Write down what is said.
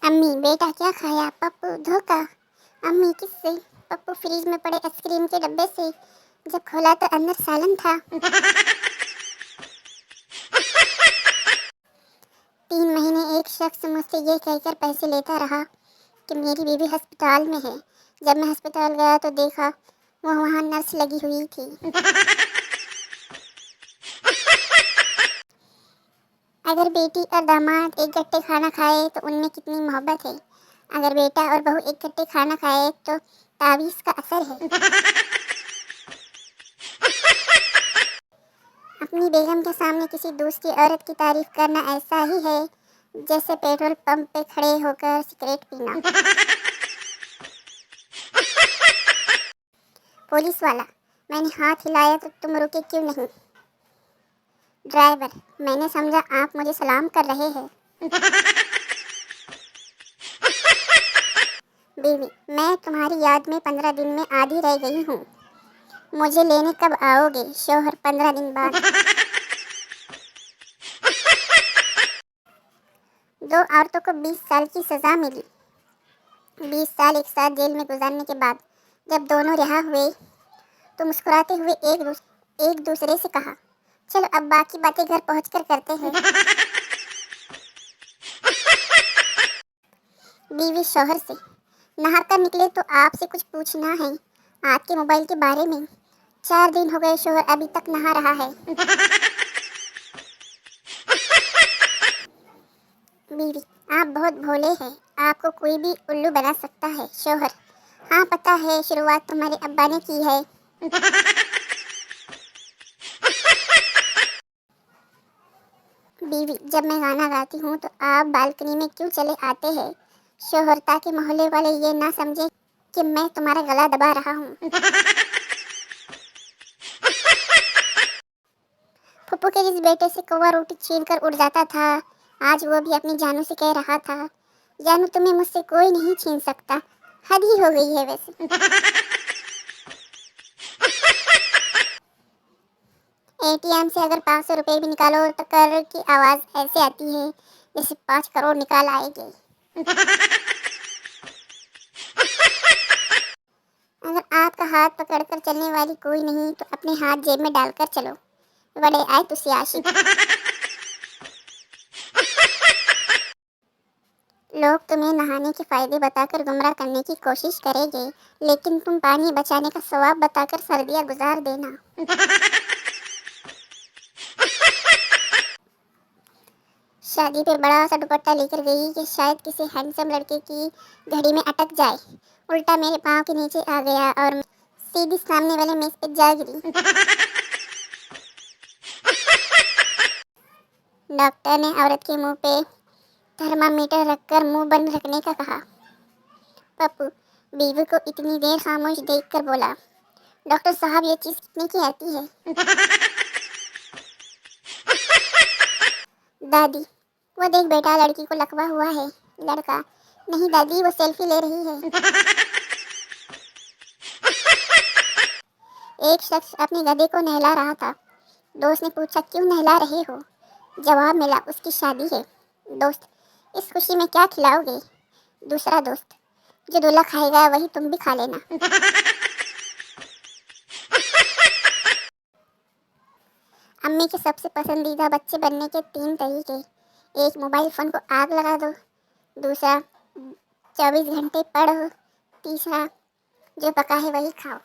अम्मी बेटा क्या खाया? पप्पू धोखा। अम्मी किससे? पप्पू फ्रिज में पड़े आइसक्रीम के डब्बे से। जब खोला तो अंदर सालन था। 3 महीने एक शख्स मुझसे ये कहकर पैसे लेता रहा कि मेरी बीवी अस्पताल में है। जब मैं अस्पताल गया तो देखा वो वहाँ नर्स लगी हुई थी। अगर बेटी और दामाद एक गट्टे खाना खाए तो उनमें कितनी मोहब्बत है। अगर बेटा और बहू एक गट्टे खाना खाए तो तावीज़ का असर है। अपनी बेगम के सामने किसी दूसरी औरत की तारीफ करना ऐसा ही है जैसे पेट्रोल पंप पे खड़े होकर सिगरेट पीना। पुलिस वाला, मैंने हाथ हिलाया तो तुम रुके क्यों नहीं? ड्राइवर, मैंने समझा आप मुझे सलाम कर रहे हैं। बीवी, मैं तुम्हारी याद में 15 दिन में आधी रह गई हूँ। मुझे लेने कब आओगे? शौहर, 15 दिन बाद। 2 औरतों को 20 साल की सज़ा मिली। 20 साल एक साथ जेल में गुजारने के बाद जब दोनों रिहा हुए तो मुस्कुराते हुए एक दूसरे से कहा, चलो अब बाकी बातें घर पहुंचकर करते हैं। बीवी शौहर से, नहा कर निकले तो आपसे कुछ पूछना है आपके मोबाइल के बारे में। 4 दिन हो गए शौहर अभी तक नहा रहा है। बीवी, आप बहुत भोले हैं, आपको कोई भी उल्लू बना सकता है। शौहर, हाँ पता है, शुरुआत तुम्हारे अब्बा ने की है। बीवी, जब मैं गाना गाती हूँ तो आप बालकनी में क्यों चले आते हैं? शौहर, ताकि मोहल्ले वाले ये ना समझे कि मैं तुम्हारा गला दबा रहा हूँ। फुप्पू के जिस बेटे से कौवा रोटी छीन कर उड़ जाता था, आज वो भी अपनी जानू से कह रहा था, जानू तुम्हें मुझसे कोई नहीं छीन सकता। हद ही हो गई है वैसे। एटीएम से अगर 500 रुपये भी निकालो तो कर की आवाज़ ऐसे आती है जैसे 5 करोड़ निकाल आएगी। अगर आपका हाथ पकड़कर चलने वाली कोई नहीं तो अपने हाथ जेब में डालकर चलो। बड़े आए तुसी आशिक। लोग तुम्हें नहाने के फायदे बताकर गुमराह करने की कोशिश करेंगे, लेकिन तुम पानी बचाने का सवाब बताकर सर्दियाँ गुजार देना। शादी पे बड़ा सा दुपट्टा लेकर गई कि शायद किसी हैंडसम लड़के की घड़ी में अटक जाए। उल्टा मेरे पाँव के नीचे आ गया और सीधी सामने वाले मेज पे जा गिरी। डॉक्टर ने औरत के मुंह पे थर्मामीटर रखकर मुंह बंद रखने का कहा। पप्पू बीवी को इतनी देर खामोश देखकर बोला, डॉक्टर साहब ये चीज़ कितने की आती है? दादी, वो देख बेटा लड़की को लकवा हुआ है। लड़का, नहीं दादी वो सेल्फी ले रही है। एक शख्स अपने गधे को नहला रहा था। दोस्त ने पूछा, क्यों नहला रहे हो? जवाब मिला, उसकी शादी है। दोस्त, इस खुशी में क्या खिलाओगे? दूसरा दोस्त, जो दूल्हा खाएगा वही तुम भी खा लेना। अम्मी के सबसे पसंदीदा बच्चे बनने के 3 तरीके। एक, मोबाइल फ़ोन को आग लगा दो। दूसरा, 24 घंटे पढ़ो। तीसरा, जो पका है वही खाओ।